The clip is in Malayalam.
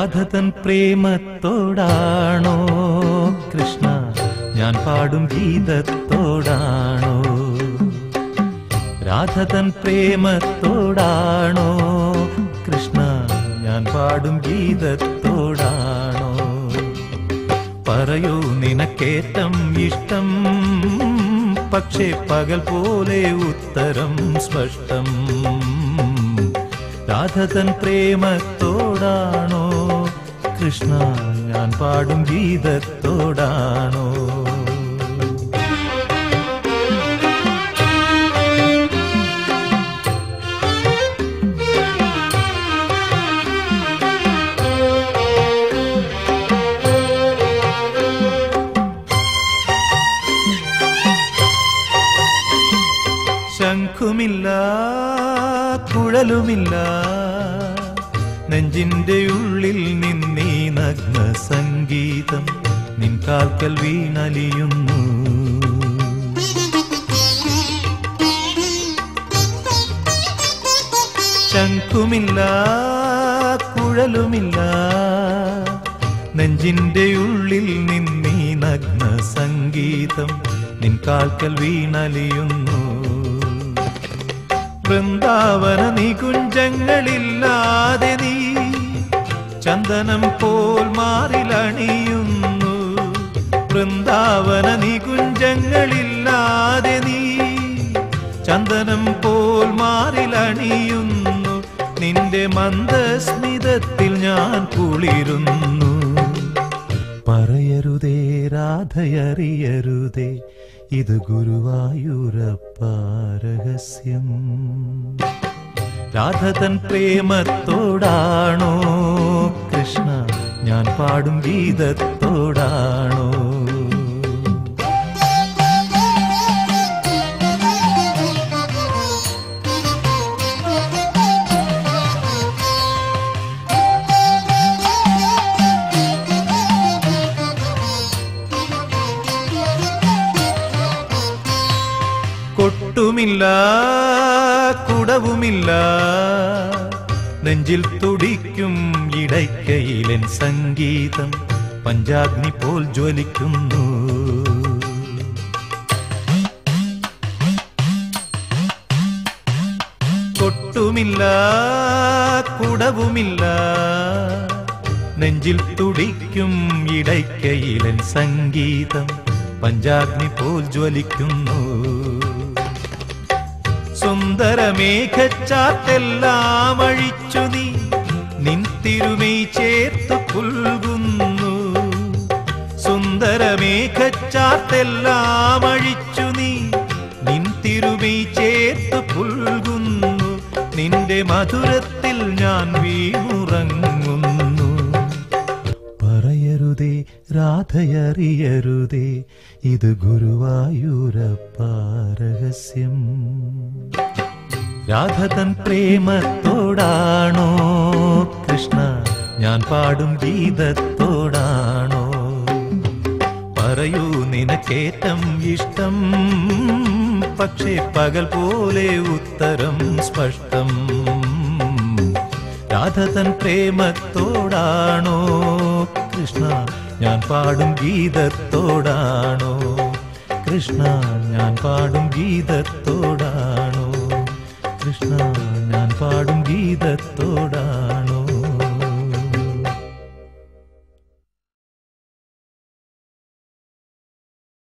രാധതൻ പ്രേമത്തോടാണോ കൃഷ്ണ ഞാൻ പാടും ഗീതത്തോടാണോ? രാധതൻ പ്രേമത്തോടാണോ കൃഷ്ണ ഞാൻ പാടും ഗീതത്തോടാണോ? പറയൂ നിനക്കേറ്റം ഇഷ്ടം, പക്ഷേ പകൽ പോലെ ഉത്തരം സ്പഷ്ടം. രാധതൻ പ്രേമത്തോടാണോ കൃഷ്ണ ഞാൻ പാടും ഗീതത്തോടാണോ? ശംഖുമില്ല കുഴലുമില്ല നെഞ്ചിന്റെ ഉള്ളിൽ നിന്നീ നഗ്ന സംഗീതം നിൻ കാൽക്കൽ വീണലിയുന്നു. ശംഖുമില്ല കുഴലുമില്ല നെഞ്ചിന്റെ ഉള്ളിൽ നിന്നീ നഗ്ന സംഗീതം നിൻ കാൽക്കൽ വീണലിയുന്നു. വൃന്ദാവന നികുഞ്ചങ്ങളില്ലാതെ നീ ചന്ദനം പോൽ മാറിലണിയുന്നു. വൃന്ദാവന നികുഞ്ചങ്ങളില്ലാതെ നീ ചന്ദനം പോൽ മാറിലണിയുന്നു. നിന്റെ മന്ദസ്മിതത്തിൽ ഞാൻ കുളിരുന്നു. പറയരുതേ രാധയറിയരുതേ ഇത് ഗുരുവായൂരപ്പ രഹസ്യം. രാധതൻ പ്രേമത്തോടാണോ കൃഷ്ണ ഞാൻ പാടും ഗീതത്തോടാണോ? കൊട്ടുമില്ല കുടവുമില്ല നെഞ്ചിൽ തുടിക്കും ഇടയ്ക്കയിലെൻ സംഗീതം പഞ്ചാഗ്നി പോൽ ജ്വലിക്കുന്നു. കൊട്ടുമില്ല കുടവുമില്ല നെഞ്ചിൽ തുടിക്കും ഇടയ്ക്കയിലെൻ സംഗീതം പഞ്ചാഗ്നി പോൽ ജ്വലിക്കുന്നു. സുന്ദരമേഘച്ചാത്തെല്ലാം അഴിച്ചു നീ നിൻ തിരുമൈ ചേർത്തു പുൽകുന്നു. സുന്ദരമേഘച്ചാത്തെല്ലാം അഴിച്ചു നീ നിൻ തിരുമൈ ചേർത്തു പുൽകുന്നു. നിന്റെ മധുരത്തിൽ ഞാൻ വീണുറങ്ങുന്നു. പറയരുതേ രാധയറിയരുതേ ഇത് ഗുരുവായൂരപ്പ രഹസ്യം. രാധതൻ പ്രേമത്തോടാണോ കൃഷ്ണ ഞാൻ പാടും ഗീതത്തോടാണോ? പറയൂ നിനക്കേറ്റം ഇഷ്ടം, പക്ഷേ പകൽ പോലെ ഉത്തരം സ്പഷ്ടം. രാധതൻ പ്രേമത്തോടാണോ കൃഷ്ണ ഞാൻ പാടും ഗീതത്തോടാണോ? കൃഷ്ണ ഞാൻ പാടും ഗീതത്തോടാണോ? കൃഷ്ണ ഞാൻ പാടും ഗീതത്തോടാണോ?